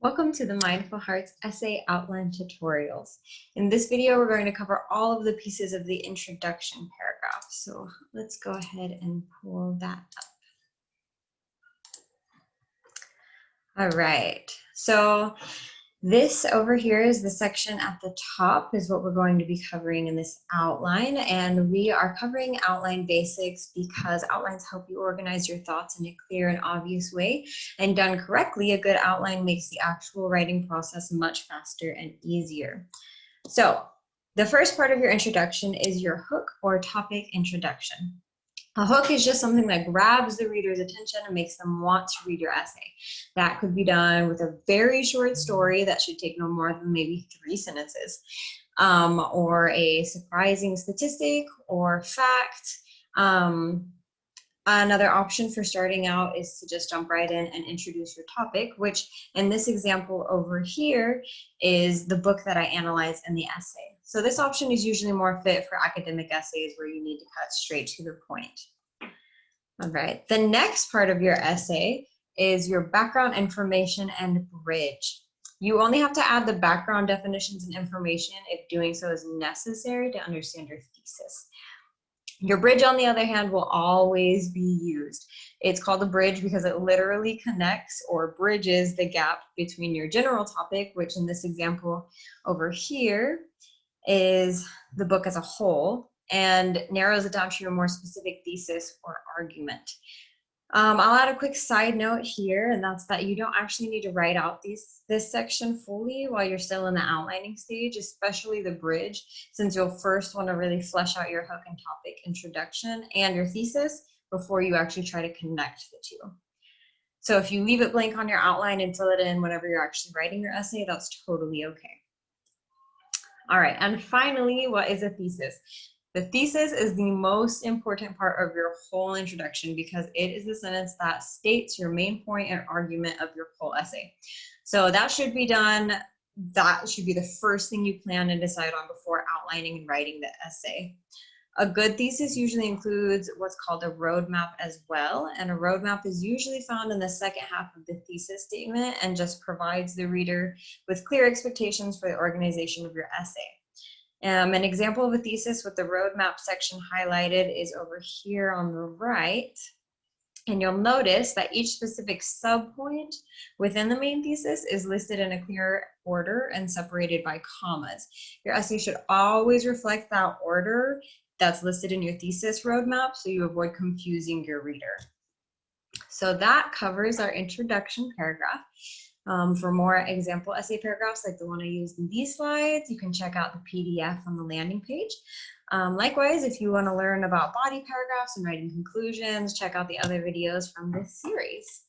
Welcome to the Mindful Hearts Essay Outline Tutorials. In this video, we're going to cover all of the pieces of the introduction paragraph. So let's go ahead and pull that up. All right, so this over here is the section at the top is what we're going to be covering in this outline. And we are covering outline basics because outlines help you organize your thoughts in a clear and obvious way. And done correctly, a good outline makes the actual writing process much faster and easier. So the first part of your introduction is your hook or topic introduction. A hook is just something that grabs the reader's attention and makes them want to read your essay. That could be done with a very short story that should take no more than maybe 3 sentences, or a surprising statistic or fact. Another option for starting out is to just jump right in and introduce your topic, which in this example over here is the book that I analyze in the essay. So this option is usually more fit for academic essays where you need to cut straight to the point. All right, the next part of your essay is your background information and bridge. You only have to add the background definitions and information if doing so is necessary to understand your thesis. Your bridge, on the other hand, will always be used. It's called a bridge because it literally connects or bridges the gap between your general topic, which in this example over here is the book as a whole, and narrows it down to your more specific thesis or argument. I'll add a quick side note here, and that's that you don't actually need to write out this section fully while you're still in the outlining stage, especially the bridge, since you'll first want to really flesh out your hook and topic introduction and your thesis before you actually try to connect the two. So if you leave it blank on your outline and fill it in whenever you're actually writing your essay, that's totally okay. All right, and finally, what is a thesis? The thesis is the most important part of your whole introduction because it is the sentence that states your main point and argument of your whole essay. So that should be done. That should be the first thing you plan and decide on before outlining and writing the essay. A good thesis usually includes what's called a roadmap as well, and a roadmap is usually found in the second half of the thesis statement and just provides the reader with clear expectations for the organization of your essay. An example of a thesis with the roadmap section highlighted is over here on the right. And you'll notice that each specific subpoint within the main thesis is listed in a clear order and separated by commas. Your essay should always reflect that order that's listed in your thesis roadmap so you avoid confusing your reader. So that covers our introduction paragraph. For more example essay paragraphs like the one I used in these slides, you can check out the PDF on the landing page. Likewise, if you want to learn about body paragraphs and writing conclusions, check out the other videos from this series.